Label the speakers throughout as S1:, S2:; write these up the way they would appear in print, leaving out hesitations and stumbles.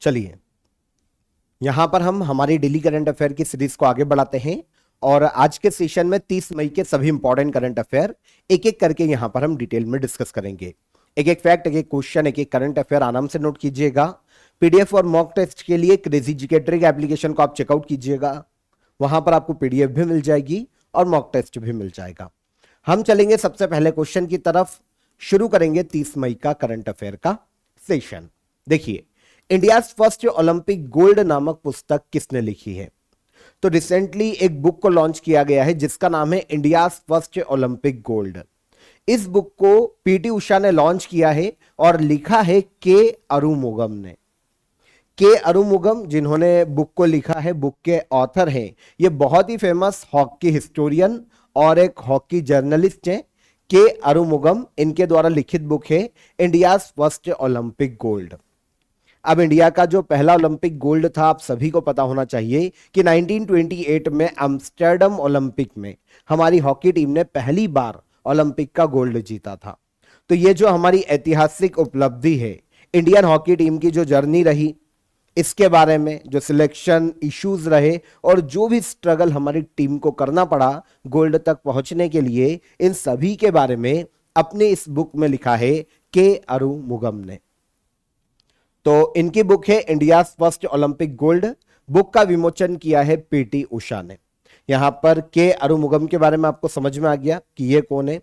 S1: चलिए, यहां पर हम हमारी डेली करंट अफेयर की सीरीज को आगे बढ़ाते हैं और आज के सेशन में 30 मई के सभी इंपॉर्टेंट करंट अफेयर एक एक करके यहां पर हम डिटेल में डिस्कस करेंगे। एक एक फैक्ट, एक एक क्वेश्चन, एक एक करंट अफेयर आराम से नोट कीजिएगा। पीडीएफ और मॉक टेस्ट के लिए क्रेजी जीके ट्रिक एप्लीकेशन को आप चेकआउट कीजिएगा। वहां पर आपको पीडीएफ भी मिल जाएगी और मॉक टेस्ट भी मिल जाएगा। हम चलेंगे सबसे पहले क्वेश्चन की तरफ। शुरू करेंगे 30 मई का करंट अफेयर का सेशन। देखिए, इंडिया फर्स्ट ओलंपिक गोल्ड नामक पुस्तक किसने लिखी है? तो रिसेंटली एक बुक को लॉन्च किया गया है जिसका नाम है इंडिया फर्स्ट ओलंपिक गोल्ड। इस बुक को पीटी उषा ने लॉन्च किया है और लिखा है के अरुमुगम ने। के अरुमुगम जिन्होंने बुक को लिखा है, बुक के ऑथर हैं, ये बहुत ही फेमस हॉकी हिस्टोरियन और एक हॉकी जर्नलिस्ट हैं। के अरुमुगम, इनके द्वारा लिखित बुक है इंडिया फर्स्ट ओलंपिक गोल्ड। अब इंडिया का जो पहला ओलंपिक गोल्ड था, आप सभी को पता होना चाहिए कि 1928 में एम्स्टर्डम ओलंपिक में हमारी हॉकी टीम ने पहली बार ओलंपिक का गोल्ड जीता था। तो ये जो हमारी ऐतिहासिक उपलब्धि है, इंडियन हॉकी टीम की जो जर्नी रही, इसके बारे में जो सिलेक्शन इश्यूज रहे और जो भी स्ट्रगल हमारी टीम को करना पड़ा गोल्ड तक पहुंचने के लिए, इन सभी के बारे में अपने इस बुक में लिखा है के अरुमुगम ने। तो इनकी बुक है India first Olympic gold. Book का विमोचन किया है पीटी उषा ने। यहां पर के अरुमुगम के बारे में आपको समझ में आ गया कि ये कौन है।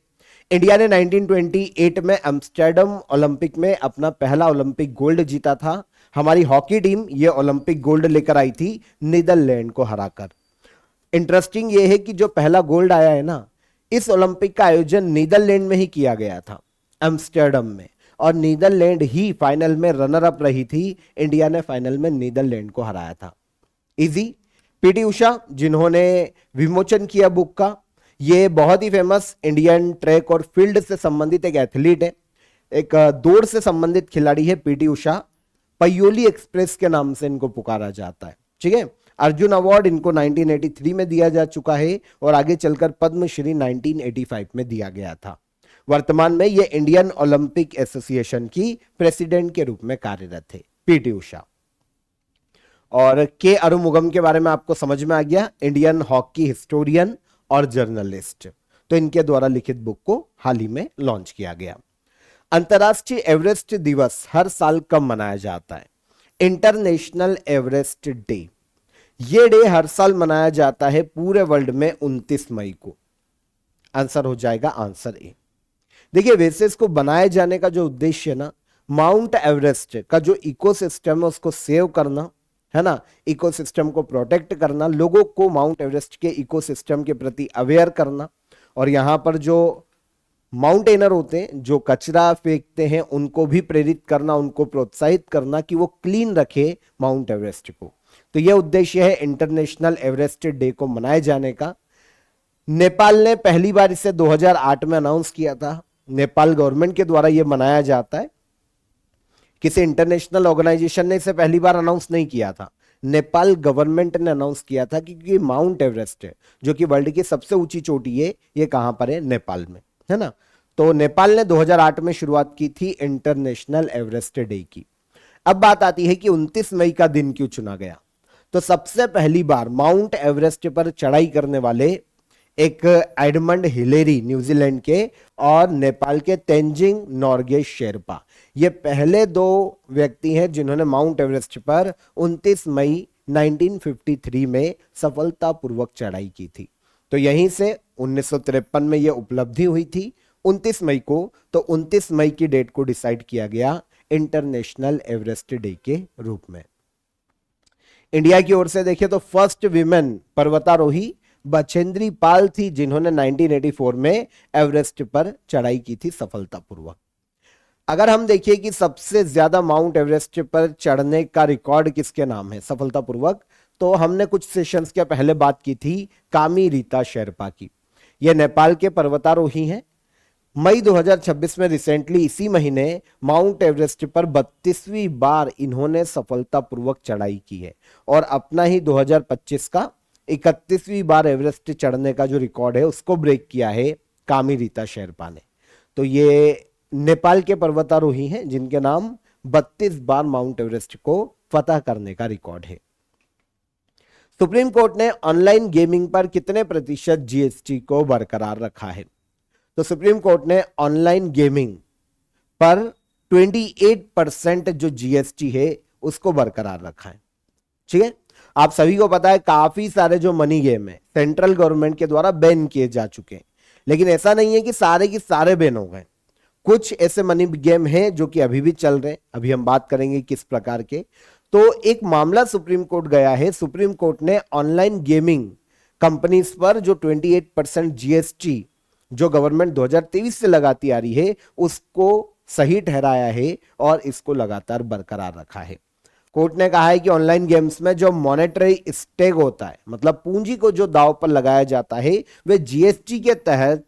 S1: इंडिया ने 1928 में एम्स्टर्डम ओलंपिक में अपना पहला ओलंपिक गोल्ड जीता था। हमारी हॉकी टीम ये ओलंपिक गोल्ड लेकर आई थी नीदरलैंड को हराकर। इंटरेस्टिंग ये है कि जो पहला गोल्ड आया है ना, इस ओलंपिक का आयोजन नीदरलैंड में ही किया गया था, एम्स्टर्डम में, और नीदरलैंड ही फाइनल में रनर अप रही थी। इंडिया ने फाइनल में नीदरलैंड को हराया था। इजी। पीटी उषा जिन्होंने विमोचन किया बुक का, ये बहुत ही फेमस इंडियन ट्रैक और फील्ड से संबंधित एक एथलीट है, एक दौड़ से संबंधित खिलाड़ी है पीटी उषा। पयोली एक्सप्रेस के नाम से इनको पुकारा जाता है। ठीक है। अर्जुन अवार्ड इनको 1983 में दिया जा चुका है और आगे चलकर पद्मश्री 1985 में दिया गया था। वर्तमान में ये इंडियन ओलंपिक एसोसिएशन की प्रेसिडेंट के रूप में कार्यरत थे पीटी उषा। और के अरुमुगम के बारे में आपको समझ में आ गया, इंडियन हॉकी हिस्टोरियन और जर्नलिस्ट। तो इनके द्वारा लिखित बुक को हाल ही में लॉन्च किया गया। अंतर्राष्ट्रीय एवरेस्ट दिवस हर साल कब मनाया जाता है? International Everest day. ये डे हर साल मनाया जाता है पूरे वर्ल्ड में 29 मई को। आंसर हो जाएगा आंसर ए। देखिए, वैसे इसको बनाए जाने का जो उद्देश्य है ना, माउंट एवरेस्ट का जो इकोसिस्टम है उसको सेव करना है ना, इकोसिस्टम को प्रोटेक्ट करना, लोगों को माउंट एवरेस्ट के इकोसिस्टम के प्रति अवेयर करना, और यहां पर जो माउंटेनर होते हैं जो कचरा फेंकते हैं उनको भी प्रेरित करना, उनको प्रोत्साहित करना कि वो क्लीन रखे माउंट एवरेस्ट को। तो यह उद्देश्य है इंटरनेशनल एवरेस्ट डे को मनाए जाने का। नेपाल ने पहली बार इसे 2008 में अनाउंस किया था। नेपाल गवर्नमेंट के द्वारा यह मनाया जाता है। किसी इंटरनेशनल ऑर्गेनाइजेशन ने इसे पहली बार अनाउंस नहीं किया था, नेपाल गवर्नमेंट ने अनाउंस किया था, क्योंकि माउंट एवरेस्ट है जो कि वर्ल्ड की सबसे ऊंची चोटी है, ये कहां पर है? नेपाल में, है ना। तो नेपाल ने 2008 में शुरुआत की थी इंटरनेशनल एवरेस्ट डे की। अब बात आती है कि 29 मई का दिन क्यों चुना गया? तो सबसे पहली बार माउंट एवरेस्ट पर चढ़ाई करने वाले एक एडमंड हिलेरी न्यूजीलैंड के और नेपाल के तेंजिंग नोर्गे शेरपा, ये पहले दो व्यक्ति हैं जिन्होंने माउंट एवरेस्ट पर 29 मई 1953 में सफलतापूर्वक चढ़ाई की थी। तो यहीं से 1953 में यह उपलब्धि हुई थी 29 मई को। तो 29 मई की डेट को डिसाइड किया गया इंटरनेशनल एवरेस्ट डे के रूप में। इंडिया की ओर से देखिए तो फर्स्ट विमेन पर्वतारोही बछेंद्री पाल थी, जिन्होंने 1984 में एवरेस्ट पर चढ़ाई की थी सफलतापूर्वक। अगर हम देखिए कि सबसे ज्यादा माउंट एवरेस्ट पर चढ़ने का रिकॉर्ड किसके नाम है सफलतापूर्वक, तो हमने कुछ सेशंस के पहले बात की थी कामी रीता शेरपा की। यह नेपाल के पर्वतारोही हैं। मई 2026 में रिसेंटली इसी महीने माउंट एवरेस्ट पर 32वीं बार इन्होंने सफलतापूर्वक चढ़ाई की है और अपना ही 2025 का 31वीं बार एवरेस्ट चढ़ने का जो रिकॉर्ड है उसको ब्रेक किया है कामी रीता शेरपा ने। तो ये नेपाल के पर्वतारोही हैं जिनके नाम 32 बार माउंट एवरेस्ट को फतह करने का रिकॉर्ड है। सुप्रीम कोर्ट ने ऑनलाइन गेमिंग पर कितने प्रतिशत जीएसटी को बरकरार रखा है? तो सुप्रीम कोर्ट ने ऑनलाइन गेमिंग पर 28% जो जीएसटी है उसको बरकरार रखा है। ठीक है, आप सभी को पता है काफी सारे जो मनी गेम है सेंट्रल गवर्नमेंट के द्वारा बैन किए जा चुके हैं, लेकिन ऐसा नहीं है कि सारे के सारे बैन हो गए। कुछ ऐसे मनी गेम हैं जो कि अभी भी चल रहे हैं, अभी हम बात करेंगे किस प्रकार के। तो एक मामला सुप्रीम कोर्ट गया है, सुप्रीम कोर्ट ने ऑनलाइन गेमिंग कंपनीज पर जो 28% जीएसटी जो गवर्नमेंट 2023 से लगाती आ रही है उसको सही ठहराया है और इसको लगातार बरकरार रखा है। कोर्ट ने कहा है कि ऑनलाइन गेम्स में जो मॉनेटरी स्टेक होता है, मतलब पूंजी को जो दांव पर लगाया जाता है, वे जीएसटी के तहत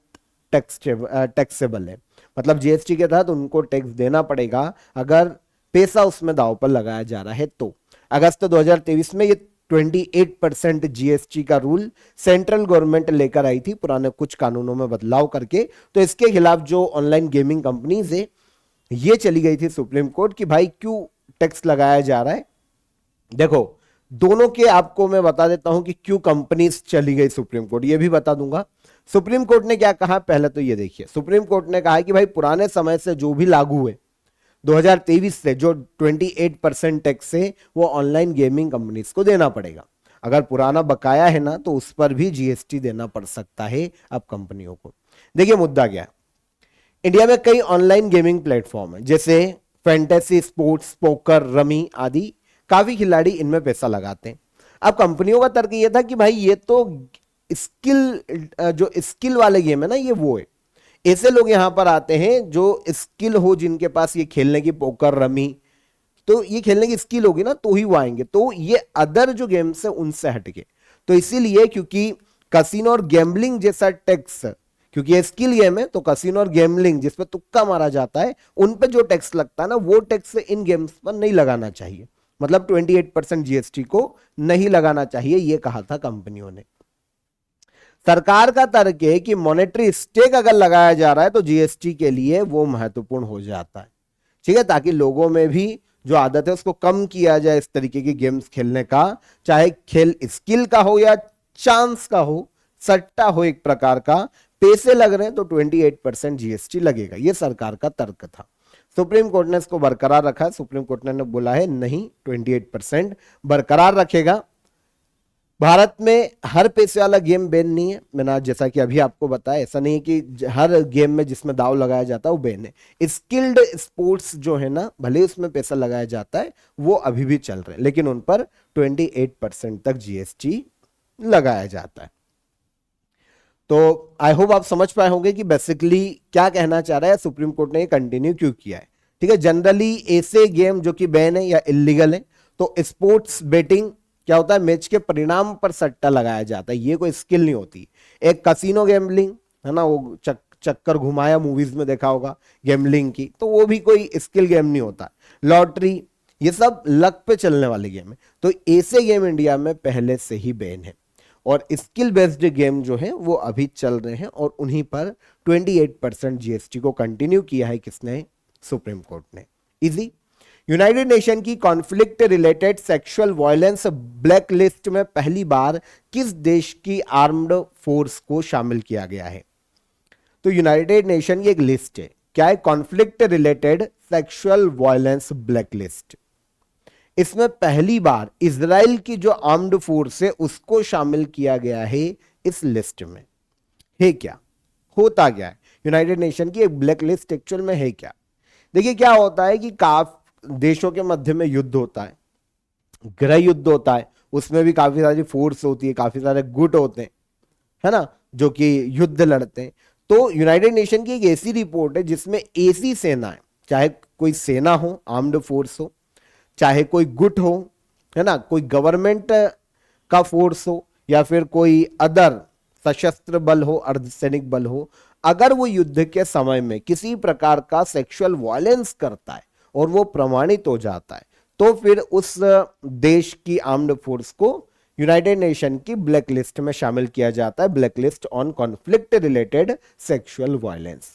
S1: टैक्सेबल है। मतलब जीएसटी के तहत उनको टैक्स देना पड़ेगा अगर पैसा उसमें दांव पर लगाया जा रहा है। तो अगस्त 2023 में ये 28% जीएसटी का रूल सेंट्रल गवर्नमेंट लेकर आई थी पुराने कुछ कानूनों में बदलाव करके। तो इसके खिलाफ जो ऑनलाइन गेमिंग कंपनीज है ये चली गई थी सुप्रीम कोर्ट कि भाई क्यों टैक्स लगाया जा रहा है। देखो दोनों के आपको मैं बता देता हूं कि क्यों कंपनीज चली गई सुप्रीम कोर्ट, ये भी बता दूंगा। सुप्रीम कोर्ट ने क्या कहा पहले तो ये देखिए, सुप्रीम कोर्ट ने कहा कि भाई पुराने समय से जो भी लागू है 2023 से जो 28% टैक्स है वो ऑनलाइन गेमिंग कंपनीज को देना पड़ेगा। अगर पुराना बकाया है ना तो उस पर भी जीएसटी देना पड़ सकता है अब कंपनियों को। देखिए मुद्दा क्या है, इंडिया में कई ऑनलाइन गेमिंग प्लेटफॉर्म है जैसे फैंटेसी स्पोर्ट्स, पोकर, रमी आदि। काफी खिलाड़ी इनमें पैसा लगाते हैं। अब कंपनियों का तर्क ये था कि भाई ये तो जो स्किल वाले गेम है ना ये वो है, ऐसे लोग यहां पर आते हैं जो स्किल हो, जिनके पास ये खेलने की, पोकर, रमी, तो ये खेलने की स्किल होगी ना तो ही वो आएंगे। तो ये अदर जो गेम्स है उनसे हटके, तो इसीलिए क्योंकि कसिनो और गैम्बलिंग जैसा टैक्स, क्योंकि ये स्किल गेम है तो कसिनो और गैम्बलिंग जिसपे तुक्का मारा जाता है उन पे जो टैक्स लगता है ना वो टैक्स इन गेम्स पर नहीं लगाना चाहिए। मतलब 28% जीएसटी को नहीं लगाना चाहिए, ये कहा था कंपनियों ने। सरकार का तर्क है कि मॉनेटरी स्टेक अगर लगाया जा रहा है तो जीएसटी के लिए वो महत्वपूर्ण हो जाता है। ठीक है, ताकि लोगों में भी जो आदत है उसको कम किया जाए इस तरीके की गेम्स खेलने का, चाहे खेल स्किल का हो या चांस का हो, सट्टा हो, एक प्रकार का पैसे लग रहे हैं तो 28% जीएसटी लगेगा, ये सरकार का तर्क था। सुप्रीम कोर्ट ने इसको बरकरार रखा है। सुप्रीम कोर्ट ने बोला है नहीं 28% बरकरार रखेगा। भारत में हर पैसे वाला गेम बैन नहीं है, मैंने जैसा कि अभी आपको बताया, ऐसा नहीं है कि हर गेम में जिसमें दाव लगाया जाता है वो बैन है। स्किल्ड स्पोर्ट्स जो है ना, भले उसमें पैसा लगाया जाता है वो अभी भी चल रहे हैं, लेकिन उन पर 28% तक जीएसटी लगाया जाता है। तो आई होप आप समझ पाए होंगे कि बेसिकली क्या कहना चाह रहा है सुप्रीम कोर्ट ने ये कंटिन्यू क्यों किया है। ठीक है, जनरली ऐसे गेम जो कि बैन है या इलीगल है, तो स्पोर्ट्स बेटिंग क्या होता है, मैच के परिणाम पर सट्टा लगाया जाता है, ये कोई स्किल नहीं होती। एक कसिनो गैम्बलिंग है ना, वो चक्कर घुमाया मूवीज में देखा होगा गैम्बलिंग की, तो वो भी कोई स्किल गेम नहीं होता। लॉटरी, ये सब लक पे चलने वाले गेम है। तो ऐसे गेम इंडिया में पहले से ही बैन है और स्किल बेस्ड गेम जो है वो अभी चल रहे हैं और उन्हीं पर 28% जीएसटी को कंटिन्यू किया है किसने, सुप्रीम कोर्ट ने। इजी। यूनाइटेड नेशन की conflict related sexual violence black list में पहली बार किस देश की आर्म्ड फोर्स को शामिल किया गया है? तो यूनाइटेड नेशन की एक लिस्ट है, क्या है, conflict related sexual violence black list. इसमें पहली बार इजराइल की जो आर्म्ड फोर्स है उसको शामिल किया गया है इस लिस्ट में। है क्या, होता क्या है यूनाइटेड नेशन की एक ब्लैक लिस्ट एक्चुअल में है क्या? देखिए क्या होता है कि काफी देशों के मध्य में युद्ध होता है, गृह युद्ध होता है, उसमें भी काफी सारी फोर्स होती है, काफी सारे गुट होते हैं, है ना, जो कि युद्ध लड़ते हैं। तो यूनाइटेड नेशन की एक ऐसी रिपोर्ट है जिसमें ऐसी सेनाएं, चाहे कोई सेना हो, आर्म्ड फोर्स हो, चाहे कोई गुट हो, है ना, कोई गवर्नमेंट का फोर्स हो या फिर कोई अदर सशस्त्र बल हो, अर्धसैनिक बल हो, अगर वो युद्ध के समय में किसी प्रकार का सेक्सुअल वायलेंस करता है और वो प्रमाणित हो जाता है तो फिर उस देश की आर्म्ड फोर्स को यूनाइटेड नेशन की ब्लैक लिस्ट में शामिल किया जाता है, black list on conflict related sexual violence.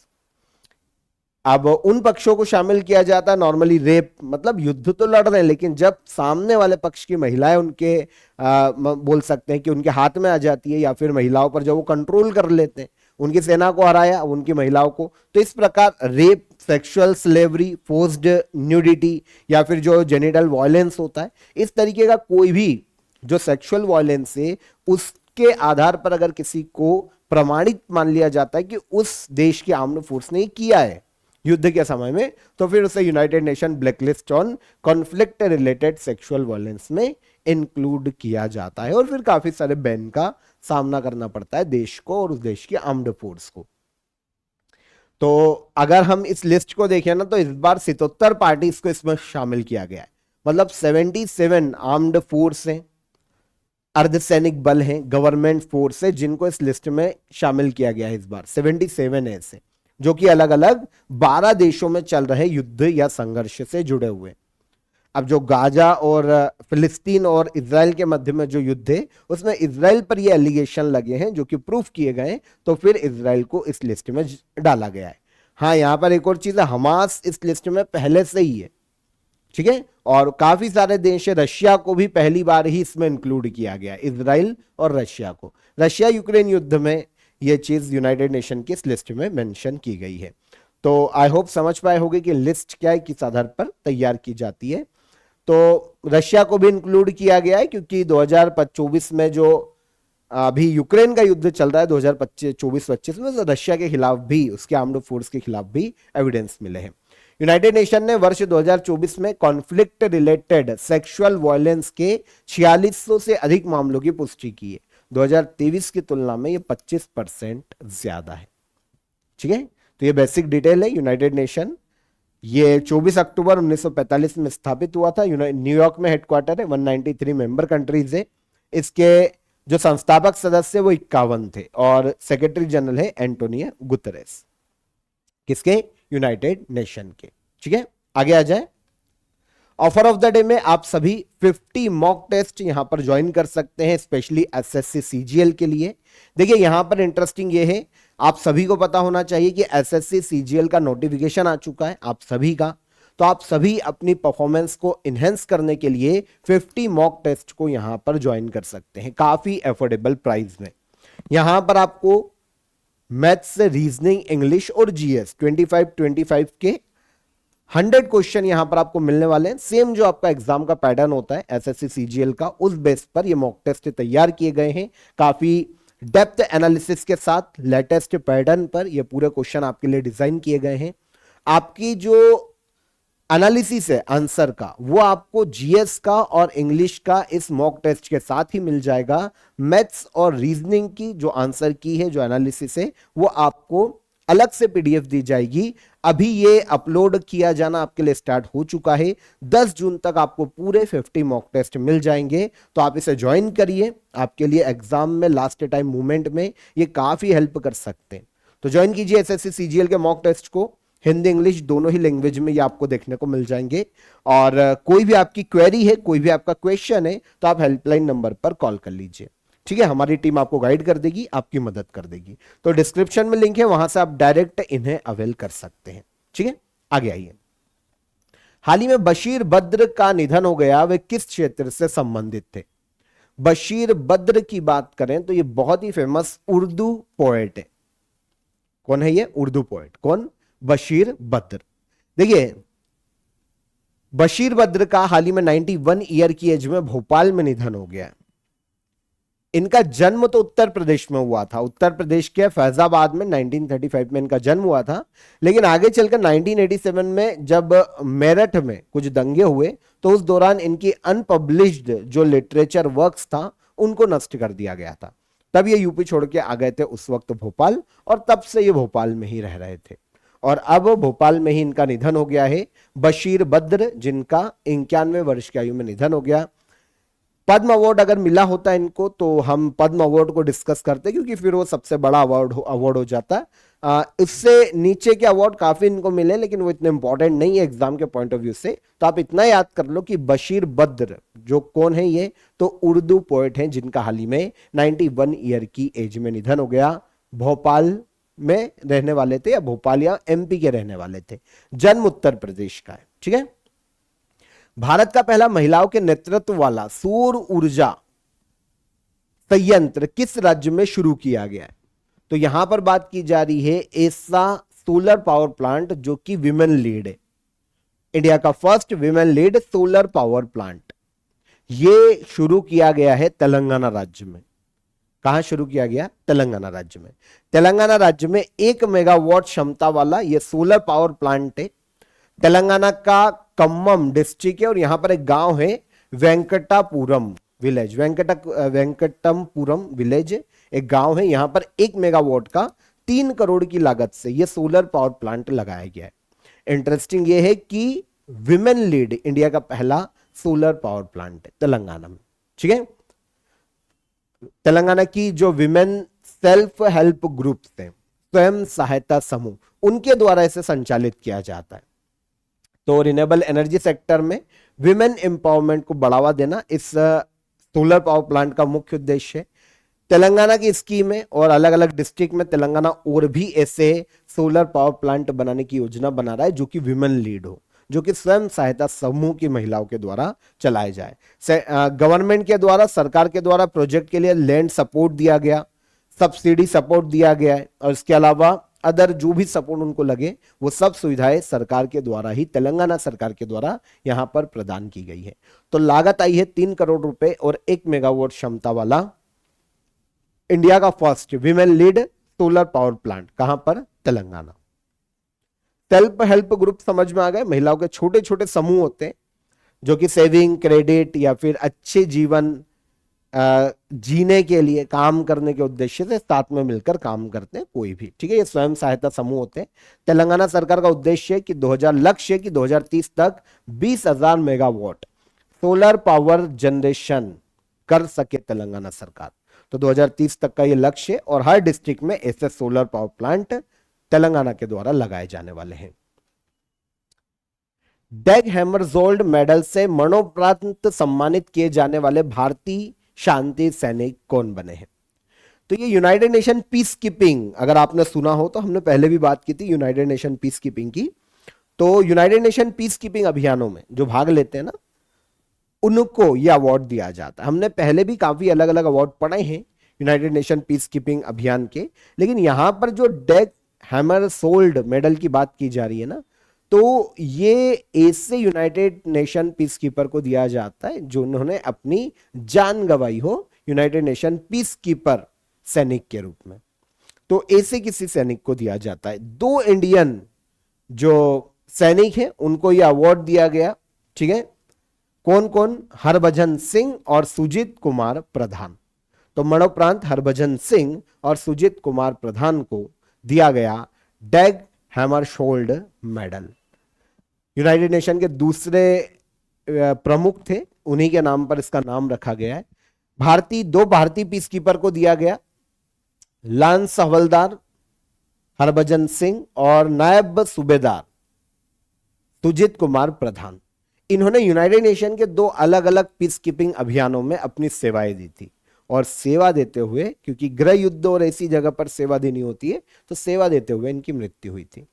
S1: अब उन पक्षों को शामिल किया जाता है नॉर्मली रेप, मतलब युद्ध तो लड़ रहे हैं लेकिन जब सामने वाले पक्ष की महिलाएं उनके बोल सकते हैं कि उनके हाथ में आ जाती है, या फिर महिलाओं पर जब वो कंट्रोल कर लेते हैं, उनकी सेना को हराया उनकी महिलाओं को, तो इस प्रकार rape, sexual slavery, forced nudity, या फिर जो जेनिटल वायलेंस होता है, इस तरीके का कोई भी जो सेक्सुअल वायलेंस है उसके आधार पर अगर किसी को प्रमाणित मान लिया जाता है कि उस देश की आर्म्ड फोर्स ने किया है युद्ध के समय में, तो फिर उसे United nation blacklist on conflict related sexual violence में इंक्लूड किया जाता है, और फिर काफी सारे बैन का सामना करना पड़ता है देश को और उस देश की आर्म्ड फोर्स को। तो अगर हम इस लिस्ट को देखें ना, तो इस बार 77 पार्टीज को इसमें शामिल किया गया है, मतलब 77 आर्म्ड फोर्स हैं, अर्धसैनिक बल हैं, गवर्नमेंट फोर्स है, जिनको इस लिस्ट में शामिल किया गया है। इस बार 77 है ऐसे, जो कि अलग अलग 12 देशों में चल रहे युद्ध या संघर्ष से जुड़े हुए। अब जो गाजा और फिलिस्तीन और इजराइल के मध्य में जो युद्ध है, उसमें इजराइल पर ये एलिगेशन लगे हैं जो कि प्रूफ किए गए, तो फिर इजराइल को इस लिस्ट में डाला गया है। हाँ, यहां पर एक और चीज है, हमास इस लिस्ट में पहले से ही है, ठीक है, और काफी सारे देश है, रशिया को भी पहली बार ही इसमें इंक्लूड किया गया, इजराइल और रशिया को। रशिया यूक्रेन युद्ध में यह चीज यूनाइटेड नेशन की इस लिस्ट में मेंशन की गई है। तो आई होप समझ पाए होंगे कि लिस्ट क्या है, किस आधार पर तैयार की जाती है। तो रशिया को भी इंक्लूड किया गया है क्योंकि 2024 में जो अभी यूक्रेन का युद्ध चल रहा है 2024-25 में, तो रशिया के खिलाफ भी, उसके आर्म्ड फोर्स के खिलाफ भी एविडेंस मिले हैं। यूनाइटेड नेशन ने वर्ष 2024 में कॉन्फ्लिक्ट रिलेटेड सेक्सुअल वायलेंस के 4600 से अधिक मामलों की पुष्टि की है। 2023 की तुलना में ये 25% ज्यादा है, ठीक है। तो ये बेसिक डिटेल है। यूनाइटेड नेशन ये 24 अक्टूबर 1945 में स्थापित हुआ था, न्यूयॉर्क में हेडक्वार्टर है, 193 मेंबर कंट्रीज है। इसके जो संस्थापक सदस्य वो 51 थे और सेक्रेटरी जनरल है एंटोनियो गुतरेस, किसके, यूनाइटेड नेशन के, ठीक है। आगे आ जाए। ऑफर ऑफ द डे में आप सभी 50 मॉक टेस्ट यहां पर ज्वाइन कर सकते हैं, स्पेशली एसएससी सीजीएल के लिए। देखिए यहां पर इंटरेस्टिंग ये है, आप सभी को पता होना चाहिए कि एसएससी सीजीएल का नोटिफिकेशन आ चुका है आप सभी का, तो आप सभी अपनी परफॉर्मेंस को इनहेंस करने के लिए 50 मॉक टेस्ट को यहां पर ज्वाइन कर सकते हैं, काफी अफोर्डेबल प्राइस में। यहां पर आपको मैथ्स, रीजनिंग, इंग्लिश और जीएस 25 के 100 क्वेश्चन यहां पर आपको मिलने वाले हैं। सेम जो आपका एग्जाम का पैटर्न होता है एसएससी सीजीएल का, उस बेस पर ये मॉक टेस्ट तैयार किए गए हैं, काफी डेप्थ एनालिसिस के साथ, लेटेस्ट पैटर्न पर ये पूरे क्वेश्चन आपके लिए डिजाइन किए गए हैं। आपकी जो एनालिसिस है आंसर का, वो आपको जीएस का और इंग्लिश का इस मॉक टेस्ट के साथ ही मिल जाएगा। मैथ्स और रीजनिंग की जो आंसर की है, जो एनालिसिस है, वो आपको अलग से पीडीएफ दी जाएगी। अभी ये अपलोड किया जाना आपके लिए स्टार्ट हो चुका है। 10 जून तक आपको पूरे 50 मॉक टेस्ट मिल जाएंगे, तो आप इसे ज्वाइन करिए, आपके लिए एग्जाम में लास्ट टाइम मूवमेंट में ये काफी हेल्प कर सकते हैं। तो ज्वाइन कीजिए एसएससी सीजीएल के मॉक टेस्ट को, हिंदी इंग्लिश दोनों ही लैंग्वेज में ये आपको देखने को मिल जाएंगे। और कोई भी आपकी क्वेरी है, कोई भी आपका क्वेश्चन है, तो आप हेल्पलाइन नंबर पर कॉल कर लीजिए, ठीक है। हमारी टीम आपको गाइड कर देगी, आपकी मदद कर देगी। तो डिस्क्रिप्शन में लिंक है, वहां से आप डायरेक्ट इन्हें अवेल कर सकते हैं, ठीक है। आगे आइए। हाल ही में बशीर बद्र का निधन हो गया, वे किस क्षेत्र से संबंधित थे? बशीर बद्र की बात करें तो ये बहुत ही फेमस उर्दू पोएट है। कौन है ये उर्दू पोएट? कौन? बशीर बद्र। देखिए बशीर बद्र का हाल ही में 91 ईयर की एज में भोपाल में निधन हो गया। इनका जन्म तो उत्तर प्रदेश में हुआ था, उत्तर प्रदेश के फैजाबाद में 1935 में इनका जन्म हुआ था। लेकिन आगे चलकर 1987 में जब मेरठ में कुछ दंगे हुए, तो उस दौरान इनकी अनपब्लिश्ड जो लिटरेचर वर्क्स था उनको नष्ट कर दिया गया था। तब ये यूपी छोड़ के आ गए थे उस वक्त भोपाल, और तब से ये भोपाल में ही रह रहे थे, और अब भोपाल में ही इनका निधन हो गया है। बशीर बद्र, जिनका 91 वर्ष की आयु में निधन हो गया। पद्म अवार्ड अगर मिला होता इनको तो हम पद्म अवार्ड को डिस्कस करते, क्योंकि फिर वो सबसे बड़ा अवार्ड हो जाता। इससे नीचे के अवार्ड काफी इनको मिले, लेकिन वो इतने इंपॉर्टेंट नहीं है एग्जाम के पॉइंट ऑफ व्यू से। तो आप इतना याद कर लो कि बशीर बद्र जो कौन है, ये तो उर्दू पोएट हैं, जिनका हाल ही में 91 ईयर की एज में निधन हो गया, भोपाल में रहने वाले थे या भोपाल या एमपी के रहने वाले थे। जन्म उत्तर प्रदेश का है। ठीक है। भारत का पहला महिलाओं के नेतृत्व वाला सौर ऊर्जा संयंत्र किस राज्य में शुरू किया गया है? तो यहां पर बात की जा रही है ऐसा सोलर पावर प्लांट जो कि विमेन लीड है। इंडिया का first women lead solar power plant ये शुरू किया गया है तेलंगाना राज्य में। कहां शुरू किया गया? तेलंगाना राज्य में। तेलंगाना राज्य में 1 मेगावाट क्षमता वाला यह सोलर पावर प्लांट है। तेलंगाना का खम्मम डिस्ट्रिक्ट है और यहां पर एक गांव है वेंकटापुरम विलेज। वेंकटमपुरम विलेज एक गांव है। यहां पर 1 मेगावाट का 3 करोड़ की लागत से यह सोलर पावर प्लांट लगाया गया है। इंटरेस्टिंग यह है कि विमेन लीड इंडिया का पहला सोलर पावर प्लांट है तेलंगाना में। ठीक है। तेलंगाना की जो विमेन सेल्फ हेल्प ग्रुप्स हैं, स्वयं सहायता समूह, उनके द्वारा इसे संचालित किया जाता है। तो रिन्यूएबल एनर्जी सेक्टर में विमेन एम्पावरमेंट को बढ़ावा देना इस सोलर पावर प्लांट का मुख्य उद्देश्य है। तेलंगाना की स्कीम है और अलग अलग डिस्ट्रिक्ट में तेलंगाना और भी ऐसे सोलर पावर प्लांट बनाने की योजना बना रहा है जो कि विमेन लीड हो, जो कि स्वयं सहायता समूह की महिलाओं के द्वारा चलाए जाए। गवर्नमेंट के द्वारा, सरकार के द्वारा प्रोजेक्ट के लिए लैंड सपोर्ट दिया गया, सब्सिडी सपोर्ट दिया गया है और इसके अलावा अदर जो भी सपोर्ट उनको लगे वो सब सुविधाएं सरकार के द्वारा ही, तेलंगाना सरकार के द्वारा यहां पर प्रदान की गई है। तो लागत आई है 3 करोड़ रुपए और 1 मेगावाट क्षमता वाला इंडिया का first women lead solar power plant. कहां पर? तेलंगाना। सेल्फ हेल्प ग्रुप समझ में आ गए। महिलाओं के छोटे छोटे समूह होते हैं जो कि सेविंग, क्रेडिट या फिर अच्छे जीवन जीने के लिए काम करने के उद्देश्य से साथ में मिलकर काम करते हैं कोई भी। ठीक है। ये स्वयं सहायता समूह होते हैं। तेलंगाना सरकार का उद्देश्य है कि 2030 तक 20,000 मेगावाट सोलर पावर जनरेशन कर सके तेलंगाना सरकार। तो 2030 तक का ये लक्ष्य है और हर डिस्ट्रिक्ट में ऐसे सोलर पावर प्लांट तेलंगाना के द्वारा लगाए जाने वाले हैं। डैग हैमरजोल्ड मेडल से मरणोपरांत सम्मानित किए जाने वाले भारतीय शांति सैनिक कौन बने हैं? तो ये यूनाइटेड नेशन पीस कीपिंग, अगर आपने सुना हो तो हमने पहले भी बात की थी यूनाइटेड नेशन पीस कीपिंग की। तो यूनाइटेड नेशन पीस कीपिंग अभियानों में जो भाग लेते हैं ना, उनको यह अवार्ड दिया जाता है। हमने पहले भी काफी अलग अलग अवार्ड पढ़े हैं यूनाइटेड नेशन पीस कीपिंग अभियान के, लेकिन यहां पर जो डैग हैमरजोल्ड मेडल की बात की जा रही है ना, तो ये ऐसे यूनाइटेड नेशन पीस कीपर को दिया जाता है जो उन्होंने अपनी जान गंवाई हो यूनाइटेड नेशन पीस कीपर सैनिक के रूप में। तो ऐसे किसी सैनिक को दिया जाता है। 2 इंडियन जो सैनिक हैं उनको यह अवार्ड दिया गया। ठीक है। कौन कौन? हरभजन सिंह और सुजीत कुमार प्रधान। तो मरणोपरांत हरभजन सिंह और सुजीत कुमार प्रधान को दिया गया डैग हैमरजोल्ड मेडल। यूनाइटेड नेशन के दूसरे प्रमुख थे, उन्हीं के नाम पर इसका नाम रखा गया है। 2 भारतीय पीस कीपर को दिया गया, लांस हवलदार हरभजन सिंह और नायब सूबेदार सुजीत कुमार प्रधान। इन्होंने यूनाइटेड नेशन के 2 अलग अलग पीस कीपिंग अभियानों में अपनी सेवाएं दी थी और सेवा देते हुए, क्योंकि गृह युद्ध और ऐसी जगह पर सेवा देनी होती है, तो सेवा देते हुए इनकी मृत्यु हुई थी।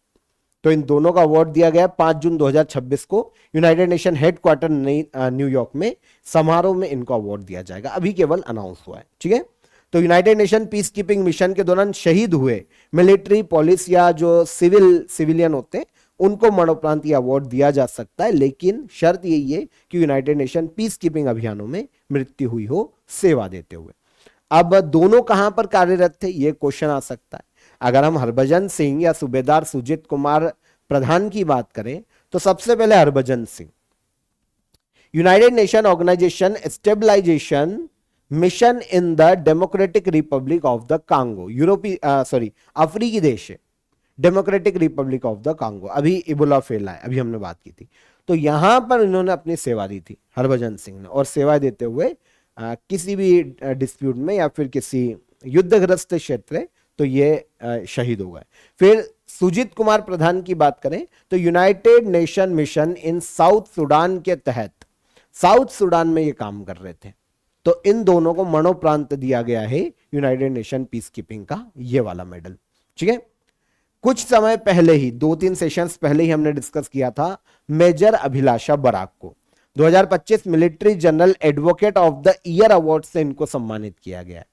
S1: तो इन दोनों का अवार्ड दिया गया 5 जून 2026 को यूनाइटेड नेशन हेडक्वार्टर न्यूयॉर्क में समारोह में इनको अवार्ड दिया जाएगा। अभी केवल अनाउंस हुआ है। ठीक है। तो United nation peace keeping mission के दौरान शहीद हुए मिलिट्री, पुलिस या जो सिविलियन होते हैं उनको मरणोपरांत यह अवार्ड दिया जा सकता है, लेकिन शर्त यही है कि यूनाइटेड नेशन पीस कीपिंग अभियानों में मृत्यु हुई हो सेवा देते हुए। अब दोनों कहां पर कार्यरत थे यह क्वेश्चन आ सकता है। अगर हम हरभजन सिंह या सूबेदार सुजीत कुमार प्रधान की बात करें तो सबसे पहले Harbhajan Singh united nation organization stabilization mission in the democratic republic of the Congo, अफ्रीकी देश है democratic republic of the Congo. अभी इबोला फैला है, अभी हमने बात की थी। तो यहां पर इन्होंने अपनी सेवा दी थी हरभजन सिंह ने, और सेवा देते हुए किसी भी डिस्प्यूट में या फिर किसी युद्धग्रस्त क्षेत्र तो ये शहीद हो गए। फिर सुजीत कुमार प्रधान की बात करें तो United nation mission in south Sudan के तहत साउथ सुडान में ये काम कर रहे थे। तो इन दोनों को मरणोपरांत दिया गया है यूनाइटेड नेशन पीस कीपिंग का ये वाला मेडल। ठीक है। कुछ समय पहले ही 2-3 सेशंस पहले ही हमने डिस्कस किया था मेजर अभिलाषा बराक को 2025 military general advocate of the year award से इनको सम्मानित किया गया।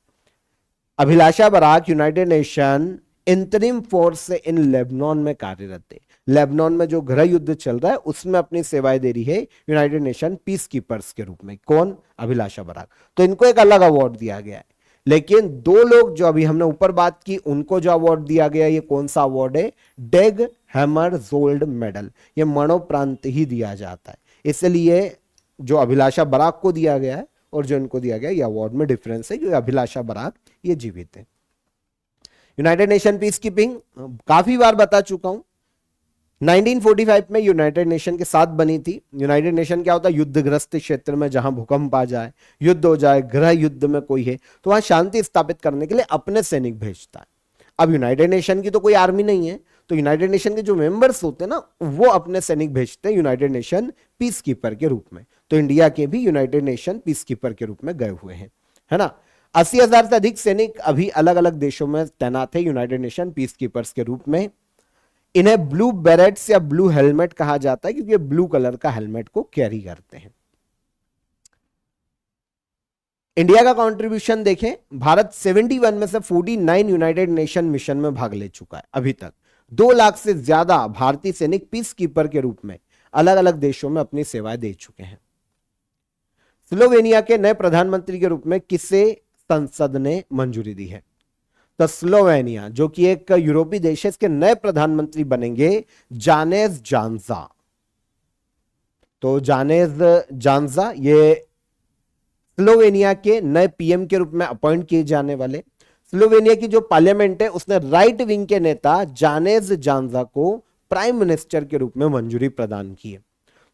S1: Abhilasha Barak united nation interim force in Lebanon में कार्यरत है। लेबनान में जो गृह युद्ध चल रहा है उसमें अपनी सेवाएं दे रही है यूनाइटेड नेशन पीस कीपर्स के रूप में। कौन? अभिलाषा बराक। तो इनको एक अलग अवार्ड दिया गया है। लेकिन दो लोग जो अभी हमने ऊपर बात की उनको जो अवार्ड दिया गया, ये कौन सा अवार्ड है? डेग हैमरजोल्ड मेडल। ये मरणोपरांत ही दिया जाता है, इसलिए जो अभिलाषा बराक को दिया गया है और जो इनको दिया गया ये अवार्ड में डिफरेंस है, क्योंकि अभिलाषा बराक ये जीवित है। यूनाइटेड नेशन पीस कीपिंग काफी बार बता चुका हूं। 1945 में यूनाइटेड नेशन के साथ बनी थी। यूनाइटेड नेशन क्या होता है? युद्धग्रस्त क्षेत्र में जहां भूकंप आ जाए, युद्ध हो जाए, गृह युद्ध में कोई है तो वहां शांति स्थापित करने के लिए अपने सैनिक भेजता है। अब यूनाइटेड नेशन की तो कोई आर्मी नहीं है, तो यूनाइटेड नेशन के जो मेंबर्स होते हैं ना वो अपने सैनिक भेजते हैं यूनाइटेड नेशन पीस कीपर के रूप में। तो इंडिया के भी यूनाइटेड नेशन पीस कीपर के रूप में गए हुए हैं, है ना। 80,000 से अधिक सैनिक अभी अलग अलग देशों में तैनात है यूनाइटेड नेशन पीस कीपर्स के रूप में। इन्हें ब्लू बेरेट्स या ब्लू हेलमेट कहा जाता है क्योंकि ब्लू कलर का हेलमेट को कैरी करते हैं। इंडिया का कंट्रीब्यूशन देखें, भारत 71 में से 49 यूनाइटेड नेशन मिशन में भाग ले चुका है। अभी तक 2 लाख से ज्यादा भारतीय सैनिक पीस कीपर के रूप में अलग अलग देशों में अपनी सेवाएं दे चुके हैं। स्लोवेनिया के नए प्रधानमंत्री के रूप में किसे संसद ने मंजूरी दी है? तो स्लोवेनिया जो कि एक यूरोपीय देश है, इसके नए प्रधानमंत्री बनेंगे जानेज जानजा। तो जानेज जानजा ये स्लोवेनिया के नए पीएम के रूप में अपॉइंट किए जाने वाले। स्लोवेनिया की जो पार्लियामेंट है उसने राइट विंग के नेता जानेज जानजा को प्राइम मिनिस्टर के रूप में मंजूरी प्रदान की है।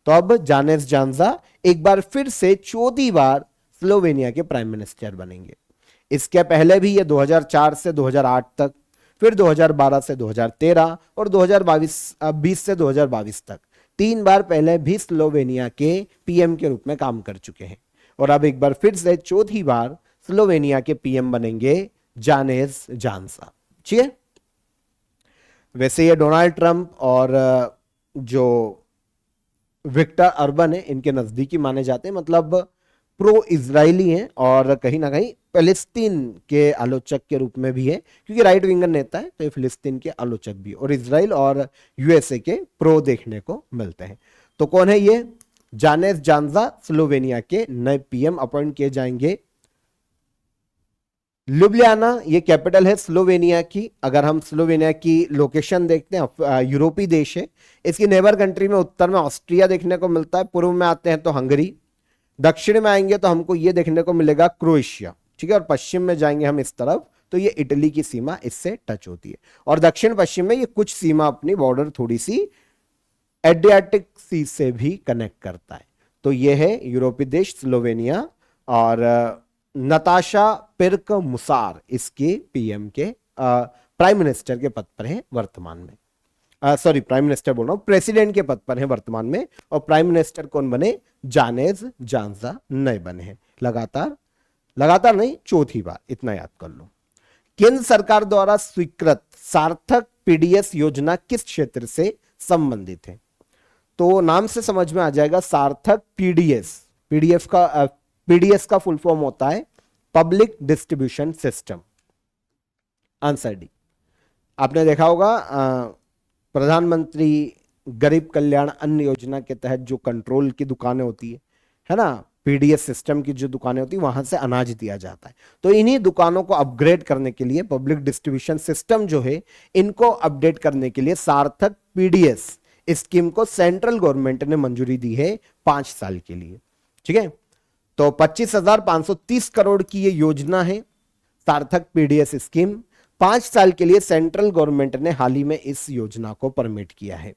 S1: तो अब जानेज जानजा एक बार फिर से 14वीं बार स्लोवेनिया के प्राइम मिनिस्टर बनेंगे। इसके पहले भी ये 2004 से 2008 तक, फिर 2012 से 2013 और 2020 से 2022 तक 3 बार पहले भी स्लोवेनिया के पीएम के रूप में काम कर चुके हैं। और अब एक बार फिर से 4थी बार स्लोवेनिया के पीएम बनेंगे जानेज जानसा। ठीक है। वैसे ये डोनाल्ड ट्रंप और जो विक्टर अर्बन है इनके नजदीकी माने जाते हैं, मतलब प्रो इजरायली हैं और कहीं ना कहीं फिलिस्तीन के आलोचक के रूप में भी है, क्योंकि राइट विंगर नेता है तो ये फिलिस्तीन के आलोचक भी और इजराइल और यूएसए के प्रो देखने को मिलते हैं। तो कौन है ये? जानेज जानजा स्लोवेनिया के नए पीएम अपॉइंट किए जाएंगे। लुब्लियाना ये कैपिटल है स्लोवेनिया की। अगर हम स्लोवेनिया की लोकेशन देखते हैं, यूरोपीय देश है, इसकी नेबर कंट्री में उत्तर में ऑस्ट्रिया देखने को मिलता है, पूर्व में आते हैं तो हंगरी, दक्षिण में आएंगे तो हमको ये देखने को मिलेगा क्रोएशिया, ठीक है, और पश्चिम में जाएंगे हम इस तरफ तो ये इटली की सीमा इससे टच होती है। और दक्षिण पश्चिम में ये कुछ सीमा अपनी बॉर्डर थोड़ी सी एड्रियाटिक सी से भी कनेक्ट करता है। तो ये है यूरोपीय देश स्लोवेनिया और नताशा पिर्क मुसार इसके पीएम के प्राइम मिनिस्टर के पद पर है वर्तमान में। सॉरी, प्राइम मिनिस्टर बोल रहा हूं, प्रेसिडेंट के पद पर है वर्तमान में। और प्राइम मिनिस्टर कौन बने? जानेज जानजा नए बने हैं। लगातार नहीं, 4थी बार, इतना याद कर लो। केंद्र सरकार द्वारा स्वीकृत सार्थक पीडीएस योजना किस क्षेत्र से संबंधित है? तो नाम से समझ में आ जाएगा, सार्थक पीडीएस। पीडीएस का फुल फॉर्म होता है public distribution system. Answer D. आपने देखा होगा प्रधानमंत्री गरीब कल्याण अन्न योजना के तहत जो कंट्रोल की दुकानें होती है ना, पीडीएस सिस्टम की जो दुकानें होती है वहां से अनाज दिया जाता है। तो इन्हीं दुकानों को अपग्रेड करने के लिए, पब्लिक डिस्ट्रीब्यूशन सिस्टम जो है इनको अपडेट करने के लिए सार्थक पीडीएस स्कीम को सेंट्रल गवर्नमेंट ने मंजूरी दी है 5 साल के लिए। ठीक है, तो 25,530 करोड़ की ये योजना है सार्थक पीडीएस स्कीम। 5 साल के लिए सेंट्रल गवर्नमेंट ने हाल ही में इस योजना को परमिट किया है।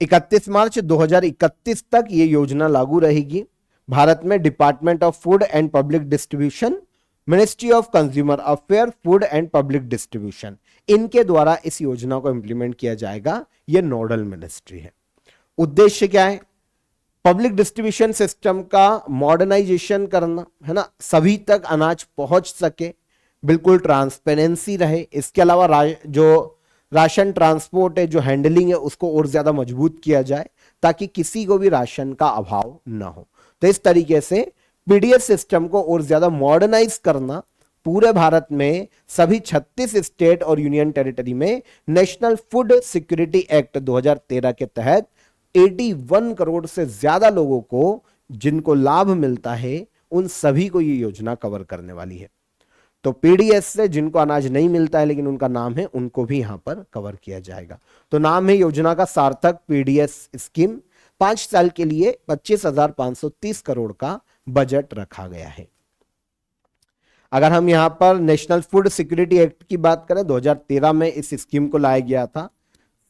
S1: 31 मार्च 2031 तक ये योजना लागू रहेगी। भारत में department of food and public distribution, ministry of consumer affair, food and public distribution, इनके द्वारा इस योजना को इंप्लीमेंट किया जाएगा। ये नोडल मिनिस्ट्री है। उद्देश्य क्या है? पब्लिक डिस्ट्रीब्यूशन सिस्टम का मॉडर्नाइजेशन करना, है ना, सभी तक अनाज पहुंच सके, बिल्कुल ट्रांसपेरेंसी रहे। इसके अलावा जो राशन ट्रांसपोर्ट है, जो हैंडलिंग है, उसको और ज्यादा मजबूत किया जाए ताकि किसी को भी राशन का अभाव ना हो। तो इस तरीके से पीडीएस सिस्टम को और ज्यादा मॉडर्नाइज करना, पूरे भारत में सभी 36 स्टेट और यूनियन टेरिटरी में नेशनल फूड सिक्योरिटी एक्ट 2013 के तहत 81 करोड़ से ज्यादा लोगों को जिनको लाभ मिलता है, उन सभी को ये योजना कवर करने वाली है। तो पीडीएस से जिनको अनाज नहीं मिलता है लेकिन उनका नाम है, उनको भी यहां पर कवर किया जाएगा। तो नाम है योजना का सार्थक पीडीएस स्कीम। 5 साल के लिए 25,530 करोड़ का बजट रखा गया है। अगर हम यहां पर नेशनल फूड सिक्योरिटी एक्ट की बात करें, 2013 में इस स्कीम को लाया गया था,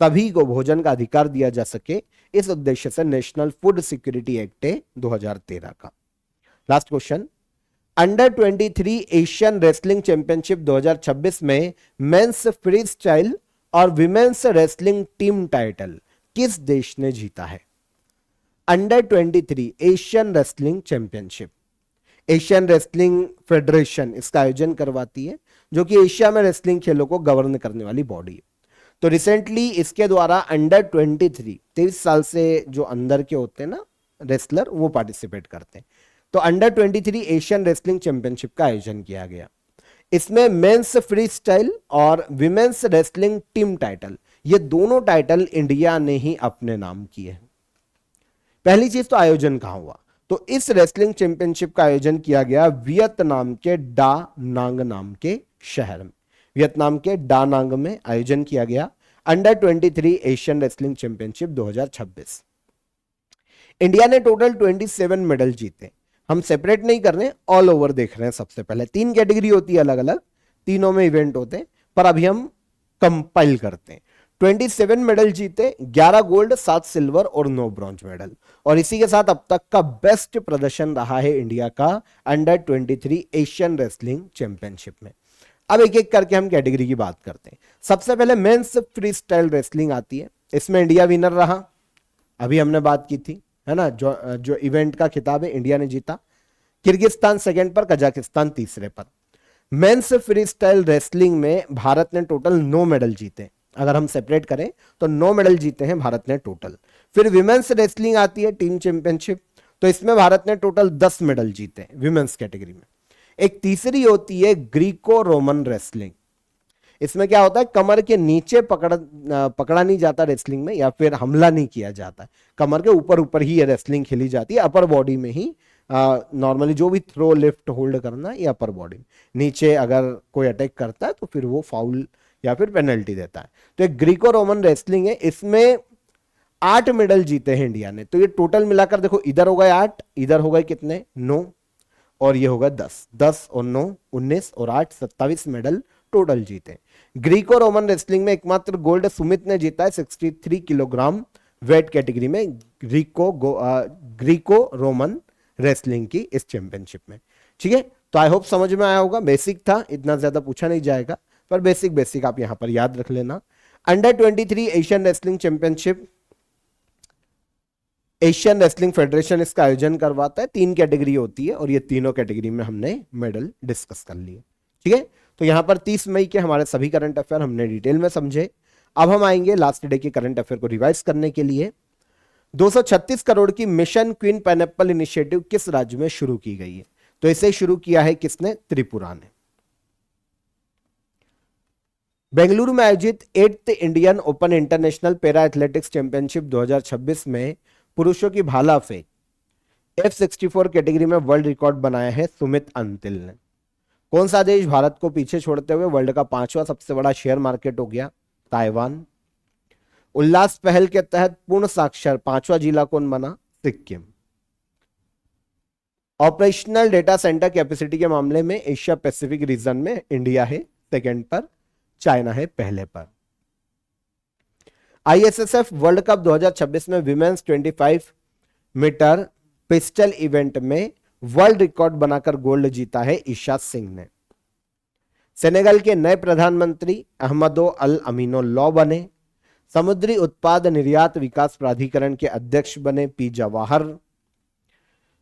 S1: सभी को भोजन का अधिकार दिया जा सके, इस उद्देश्य से नेशनल फूड सिक्योरिटी एक्ट है 2013 का। Last question, under 23 Asian wrestling championship 2026 में मेंस फ्री स्टाइल और विमेंस रेसलिंग टीम टाइटल किस देश ने जीता है? Under 23 Asian wrestling championship, Asian wrestling federation इसका आयोजन करवाती है, जो कि एशिया में रेसलिंग खेलों को गवर्न करने वाली बॉडी है। तो रिसेंटली इसके द्वारा अंडर 23 साल से जो अंदर के होते हैं ना रेसलर, वो पार्टिसिपेट करते हैं। तो अंडर 23 एशियन रेसलिंग चैंपियनशिप का आयोजन किया गया। इसमें मेंस फ्री स्टाइल और विमेंस रेसलिंग टीम टाइटल, ये दोनों टाइटल इंडिया ने ही अपने नाम किए हैं। पहली चीज तो आयोजन कहां हुआ? तो इस रेसलिंग चैंपियनशिप का आयोजन किया गया वियतनाम के डा नांग नाम के शहर में। वियतनाम के डा नांग में आयोजन किया गया under 23 Asian wrestling championship 2026। India ने टोटल 27 मेडल जीते। हम सेपरेट नहीं कर रहे, ऑल ओवर देख रहे हैं। सबसे पहले 3 कैटेगरी होती है अलग अलग, तीनों में इवेंट होते हैं, पर अभी हम कंपाइल करते हैं। 27 मेडल जीते, 11 गोल्ड, 7 सिल्वर और 9 ब्रॉन्ज मेडल। और इसी के साथ अब तक का बेस्ट प्रदर्शन रहा है इंडिया का अंडर 23 एशियन रेसलिंग चैंपियनशिप में। अब एक एक करके हम कैटेगरी की बात करते हैं। सबसे पहले मेंस फ्री स्टाइल रेसलिंग आती है। इसमें इंडिया विनर रहा, अभी हमने बात की थी, है ना, जो इवेंट का खिताब है इंडिया ने जीता। किर्गिस्तान सेकंड पर, कजाकिस्तान तीसरे पर। मेंस फ्री स्टाइल रेसलिंग में भारत ने टोटल 9 मेडल जीते। अगर हम सेपरेट करें तो 9 मेडल जीते हैं भारत ने टोटल। फिर विमेंस रेसलिंग आती है, टीम चैंपियनशिप, तो इसमें भारत ने टोटल 10 मेडल जीते हैं विमेंस कैटेगरी में। एक तीसरी होती है ग्रीको रोमन रेसलिंग। इसमें क्या होता है, कमर के नीचे पकड़ा नहीं जाता रेसलिंग में, या फिर हमला नहीं किया जाता, कमर के ऊपर ऊपर ही ये रेसलिंग खेली जाती है, अपर बॉडी में ही। नॉर्मली जो भी थ्रो, लिफ्ट, होल्ड करना, ये अपर बॉडी में। नीचे अगर कोई अटैक करता है तो फिर वो फाउल या फिर पेनल्टी देता है। तो एक ग्रीको रोमन रेसलिंग है, इसमें 8 मेडल जीते हैं इंडिया ने। तो ये टोटल मिलाकर देखो, इधर हो गए 8, इधर हो गए कितने, 9, और ये होगा 10। 10 और 9 19 और 8 27 मेडल टोटल जीते। ग्रीको रोमन रेसलिंग में एकमात्र गोल्ड सुमित ने जीता है 63 किलोग्राम वेट कैटेगरी में, ग्रीको रोमन रेसलिंग की इस चैंपियनशिप में। ठीक है, तो आई होप समझ में आया होगा। बेसिक था, इतना ज्यादा पूछा नहीं जाएगा, पर बेसिक आप यहां पर याद रख लेना। Under 23 Asian wrestling championship Asian wrestling federation इसका आयोजन करवाता है। 3 कैटेगरी होती है और ये तीनों कैटेगरी में हमने मेडल डिस्कस कर लिए। ठीक है, तो यहां पर 30 मई के हमारे सभी करंट अफेयर हमने डिटेल में समझे। अब हम आएंगे लास्ट डे के करंट अफेयर को रिवाइज करने के लिए। 236 करोड़ की मिशन क्वीन पाइनएप्पल इनिशिएटिव किस राज्य में शुरू की गई है? तो इसे शुरू किया है किसने? त्रिपुरा ने। बेंगलुरु में आयोजित 8th Indian open international para athletics championship 2026 में पुरुषों की भाला फेंक F64 कैटेगरी में वर्ल्ड रिकॉर्ड बनाया है सुमित अंतिल ने। कौन सा देश भारत को पीछे छोड़ते हुए वर्ल्ड का 5वां सबसे बड़ा शेयर मार्केट हो गया? ताइवान। उल्लास पहल के तहत पूर्ण साक्षर 5वां जिला कौन बना? Sikkim. Operational data centre capacity के मामले में एशिया पैसिफिक रीजन में इंडिया है सेकंड पर, चाइना है पहले पर। आईएसएसएफ वर्ल्ड कप 2026 में विमेंस 25 मीटर पिस्टल इवेंट में वर्ल्ड रिकॉर्ड बनाकर गोल्ड जीता है ईशा सिंह ने। सेनेगल के नए प्रधानमंत्री अहमदो अल अमीनो लॉ बने। समुद्री उत्पाद निर्यात विकास प्राधिकरण के अध्यक्ष बने पी जवाहर।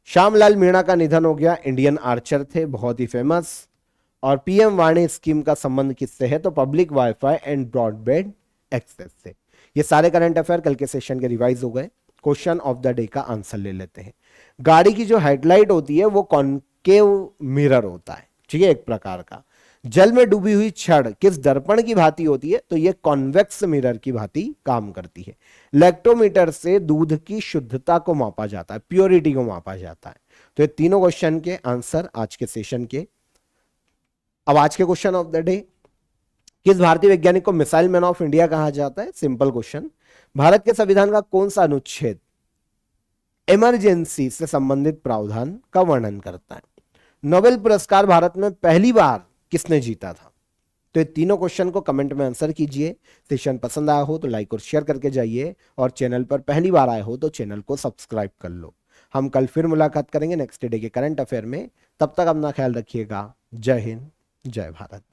S1: श्यामलाल मीणा का निधन हो गया, इंडियन आर्चर थे, बहुत ही फेमस। और पीएम वाणी स्कीम का संबंध किससे है? तो public wifi and broadband access से। ये सारे करंट अफेयर कल के सेशन के रिवाइज हो गए। क्वेश्चन ऑफ द डे का आंसर ले लेते हैं। गाड़ी की जो हेडलाइट होती है वो कॉन्केव मिरर होता है, ठीक है, एक प्रकार का। जल में डूबी हुई छड़ किस दर्पण की भांति होती है? तो ये कॉन्वेक्स मिरर की भांति काम करती है। लैक्टोमीटर से दूध की शुद्धता को मापा जाता है, प्योरिटी को मापा जाता है। तो ये तीनों क्वेश्चन के आंसर आज के सेशन के। अब आज के क्वेश्चन ऑफ द डे, किस भारतीय वैज्ञानिक को मिसाइल मैन ऑफ इंडिया कहा जाता है? Simple question. भारत के संविधान का कौन सा अनुच्छेद इमरजेंसी से संबंधित प्रावधान का वर्णन करता है? नोबेल पुरस्कार भारत में पहली बार किसने जीता था? तो ये तीनों क्वेश्चन को कमेंट में आंसर कीजिए। सेशन पसंद आया हो तो लाइक और शेयर करके जाइए, और चैनल पर पहली बार आए हो तो चैनल को सब्सक्राइब कर लो। हम कल फिर मुलाकात करेंगे नेक्स्ट डे के करंट अफेयर में। तब तक अपना ख्याल रखिएगा। जय हिंद, जय भारत।